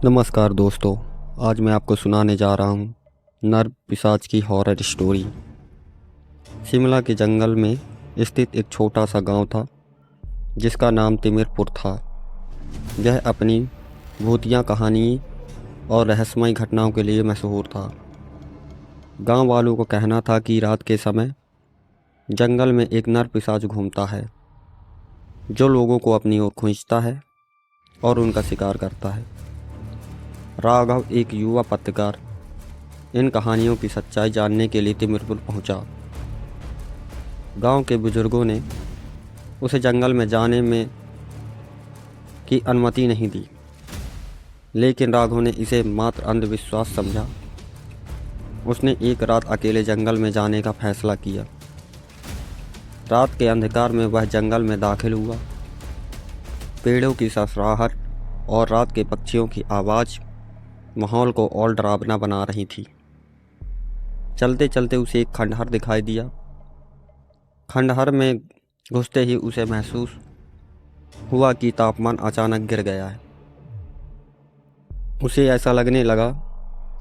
नमस्कार दोस्तों, आज मैं आपको सुनाने जा रहा हूँ नर पिशाच की हॉरर स्टोरी। शिमला के जंगल में स्थित एक छोटा सा गांव था जिसका नाम तिमिरपुर था। यह अपनी भूतिया कहानी और रहस्यमय घटनाओं के लिए मशहूर था। गांव वालों को कहना था कि रात के समय जंगल में एक नर पिशाच घूमता है जो लोगों को अपनी ओर खींचता है और उनका शिकार करता है। राघव, एक युवा पत्रकार, इन कहानियों की सच्चाई जानने के लिए तिमिरपुर पहुंचा। गांव के बुजुर्गों ने उसे जंगल में जाने में की अनुमति नहीं दी, लेकिन राघव ने इसे मात्र अंधविश्वास समझा। उसने एक रात अकेले जंगल में जाने का फैसला किया। रात के अंधकार में वह जंगल में दाखिल हुआ। पेड़ों की सरसराहट और रात के पक्षियों की आवाज़ माहौल को और डरावना बना रही थी। चलते चलते उसे एक खंडहर दिखाई दिया। खंडहर में घुसते ही उसे महसूस हुआ कि तापमान अचानक गिर गया है। उसे ऐसा लगने लगा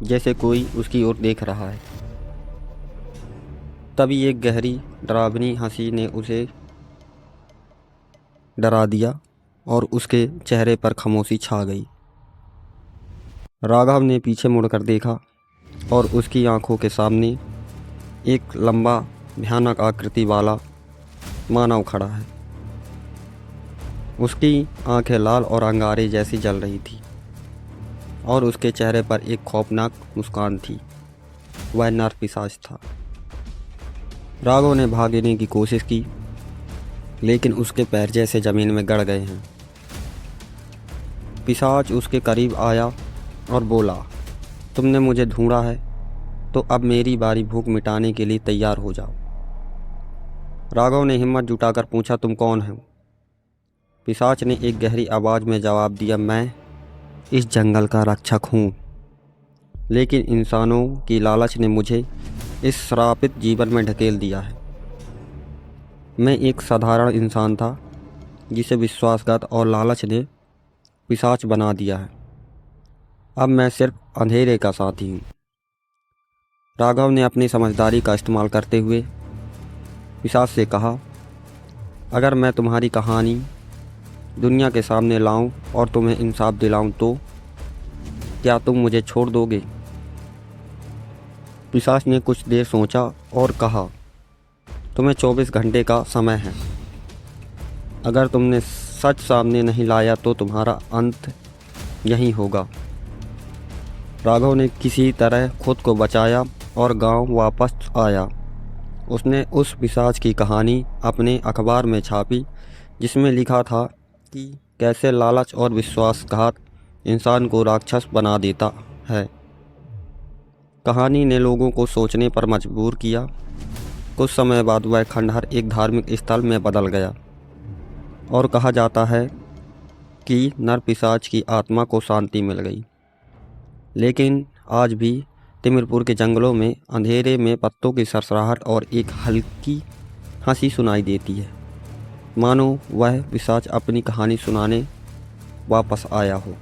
जैसे कोई उसकी ओर देख रहा है। तभी एक गहरी डरावनी हंसी ने उसे डरा दिया और उसके चेहरे पर खामोशी छा गई। राघव ने पीछे मुड़कर देखा और उसकी आंखों के सामने एक लंबा भयानक आकृति वाला मानव खड़ा है। उसकी आंखें लाल और अंगारे जैसी जल रही थी और उसके चेहरे पर एक खौफनाक मुस्कान थी। वह नर पिशाच था। राघव ने भागने की कोशिश की, लेकिन उसके पैर जैसे ज़मीन में गड़ गए हैं। पिशाच उसके करीब आया और बोला, तुमने मुझे ढूंढा है तो अब मेरी बारी भूख मिटाने के लिए तैयार हो जाओ। राघव ने हिम्मत जुटाकर पूछा, तुम कौन हो? पिशाच ने एक गहरी आवाज़ में जवाब दिया, मैं इस जंगल का रक्षक हूँ, लेकिन इंसानों की लालच ने मुझे इस श्रापित जीवन में ढकेल दिया है। मैं एक साधारण इंसान था जिसे विश्वासघात और लालच ने पिशाच बना दिया है। अब मैं सिर्फ अंधेरे का साथी हूँ। राघव ने अपनी समझदारी का इस्तेमाल करते हुए पिशाच से कहा, अगर मैं तुम्हारी कहानी दुनिया के सामने लाऊं और तुम्हें इंसाफ दिलाऊं तो क्या तुम मुझे छोड़ दोगे? पिशाच ने कुछ देर सोचा और कहा, तुम्हें 24 घंटे का समय है। अगर तुमने सच सामने नहीं लाया तो तुम्हारा अंत यहीं होगा। राघव ने किसी तरह खुद को बचाया और गांव वापस आया। उसने उस पिशाच की कहानी अपने अखबार में छापी, जिसमें लिखा था कि कैसे लालच और विश्वासघात इंसान को राक्षस बना देता है। कहानी ने लोगों को सोचने पर मजबूर किया। कुछ समय बाद वह खंडहर एक धार्मिक स्थल में बदल गया और कहा जाता है कि नर पिशाच की आत्मा को शांति मिल गई। लेकिन आज भी तिमिरपुर के जंगलों में अंधेरे में पत्तों की सरसराहट और एक हल्की हंसी सुनाई देती है, मानो वह पिशाच अपनी कहानी सुनाने वापस आया हो।